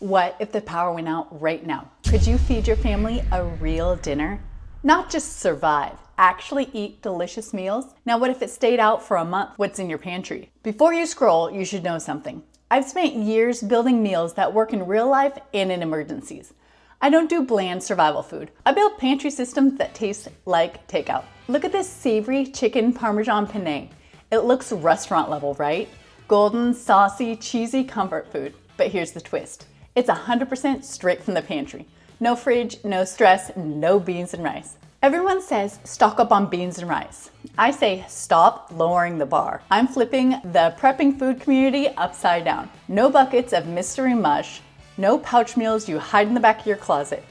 What if the power went out right now? Could you feed your family a real dinner? Not just survive, actually eat delicious meals? Now what if it stayed out for a month? What's in your pantry? Before you scroll, you should know something. I've spent years building meals that work in real life and in emergencies. I don't do bland survival food. I build pantry systems that taste like takeout. Look at this savory chicken Parmesan Penne. It looks restaurant level, right? Golden, saucy, cheesy comfort food. But here's the twist. It's 100% straight from the pantry. No fridge, no stress, no beans and rice. Everyone says stock up on beans and rice. I say stop lowering the bar. I'm flipping the prepping food community upside down. No buckets of mystery mush, no pouch meals you hide in the back of your closet.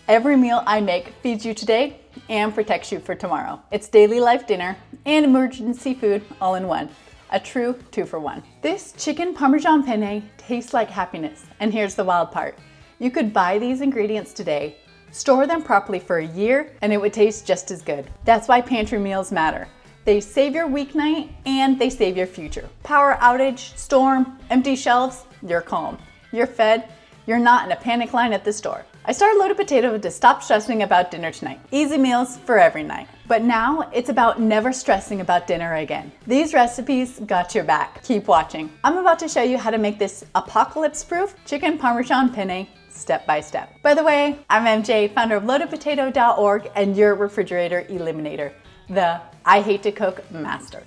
Every meal I make feeds you today and protects you for tomorrow. It's daily life dinner and emergency food all in one. A true 2-for-1. This chicken Parmesan Penne tastes like happiness. And here's the wild part. You could buy these ingredients today, store them properly for a year, and it would taste just as good. That's why pantry meals matter. They save your weeknight and they save your future. Power outage, storm, empty shelves, you're calm. You're fed, you're not in a panic line at the store. I started Loaded Potato to stop stressing about dinner tonight. Easy meals for every night. But now it's about never stressing about dinner again. These recipes got your back. Keep watching. I'm about to show you how to make this apocalypse-proof chicken Parmesan Penne step by step. By the way, I'm MJ, founder of loadedpotato.org and your refrigerator eliminator, the I hate to cook master.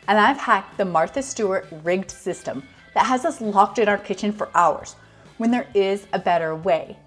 And I've hacked the Martha Stewart rigged system that has us locked in our kitchen for hours when there is a better way.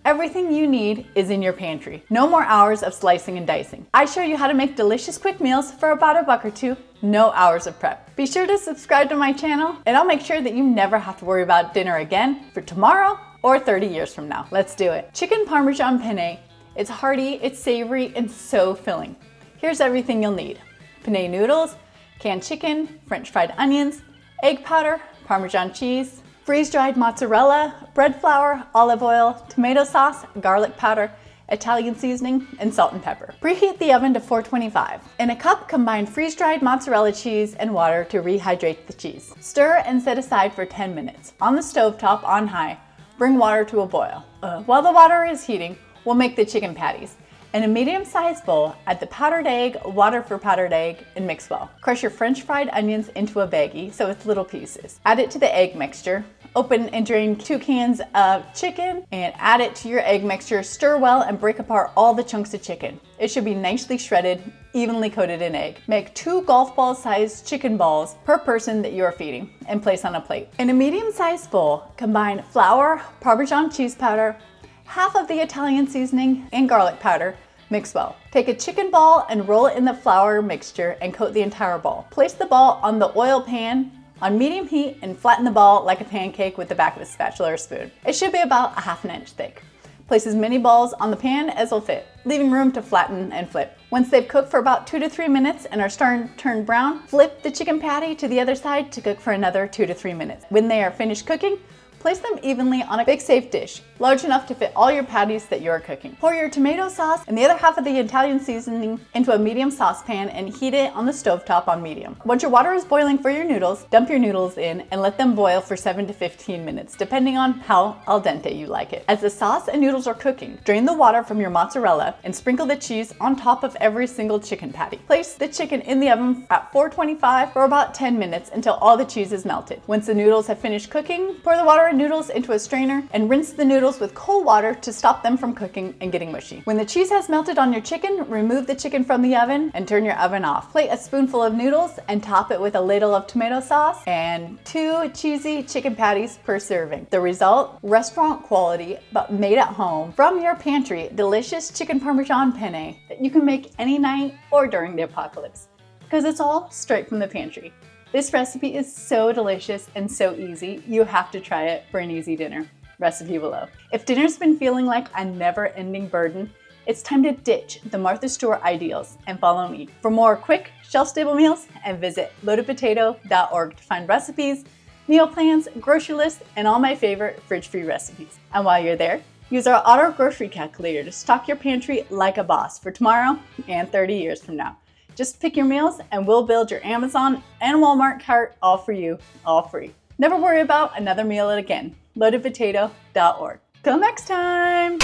Everything you need is in your pantry. No more hours of slicing and dicing. I show you how to make delicious quick meals for about $1 or $2, no hours of prep. Be sure to subscribe to my channel and I'll make sure that you never have to worry about dinner again for tomorrow or 30 years from now. Let's do it. Chicken Parmesan Penne. It's hearty, it's savory, and so filling. Here's everything you'll need. Penne noodles, canned chicken, French fried onions, egg powder, Parmesan cheese, freeze-dried mozzarella, bread flour, olive oil, tomato sauce, garlic powder, Italian seasoning, and salt and pepper. Preheat the oven to 425. In a cup, combine freeze-dried mozzarella cheese and water to rehydrate the cheese. Stir and set aside for 10 minutes. On the stovetop on high, bring water to a boil. While the water is heating, we'll make the chicken patties. In a medium-sized bowl, add the powdered egg, water for powdered egg, and mix well. Crush your French fried onions into a baggie, so it's little pieces. Add it to the egg mixture. Open and drain 2 cans of chicken and add it to your egg mixture. Stir well and break apart all the chunks of chicken. It should be nicely shredded, evenly coated in egg. Make 2 golf ball sized chicken balls per person that you are feeding and place on a plate. In a medium-sized bowl, combine flour, Parmesan cheese powder, half of the Italian seasoning, and garlic powder. Mix well. Take a chicken ball and roll it in the flour mixture and coat the entire ball. Place the ball on the oil pan on medium heat and flatten the ball like a pancake with the back of a spatula or spoon. It should be about 1/2 inch thick. Place as many balls on the pan as will fit, leaving room to flatten and flip. Once they've cooked for about 2 to 3 minutes and are starting to turn brown, flip the chicken patty to the other side to cook for another 2 to 3 minutes. When they are finished cooking, place them evenly on a big safe dish, large enough to fit all your patties that you are cooking. Pour your tomato sauce and the other half of the Italian seasoning into a medium saucepan and heat it on the stovetop on medium. Once your water is boiling for your noodles, dump your noodles in and let them boil for 7 to 15 minutes, depending on how al dente you like it. As the sauce and noodles are cooking, drain the water from your mozzarella and sprinkle the cheese on top of every single chicken patty. Place the chicken in the oven at 425 for about 10 minutes until all the cheese is melted. Once the noodles have finished cooking, pour the water and noodles into a strainer and rinse the noodles with cold water to stop them from cooking and getting mushy. When the cheese has melted on your chicken, remove the chicken from the oven and turn your oven off. Plate a spoonful of noodles and top it with a ladle of tomato sauce and 2 cheesy chicken patties per serving. The result? Restaurant quality, but made at home from your pantry, delicious chicken Parmesan Penne that you can make any night or during the apocalypse, because it's all straight from the pantry. This recipe is so delicious and so easy, you have to try it for an easy dinner. Recipe below. If dinner's been feeling like a never-ending burden, it's time to ditch the Martha Stewart ideals and follow me for more quick, shelf-stable meals, and visit loadedpotato.org to find recipes, meal plans, grocery lists, and all my favorite fridge-free recipes. And while you're there, use our auto grocery calculator to stock your pantry like a boss for tomorrow and 30 years from now. Just pick your meals and we'll build your Amazon and Walmart cart all for you, all free. Never worry about another meal again. Loadedpotato.org. Till next time!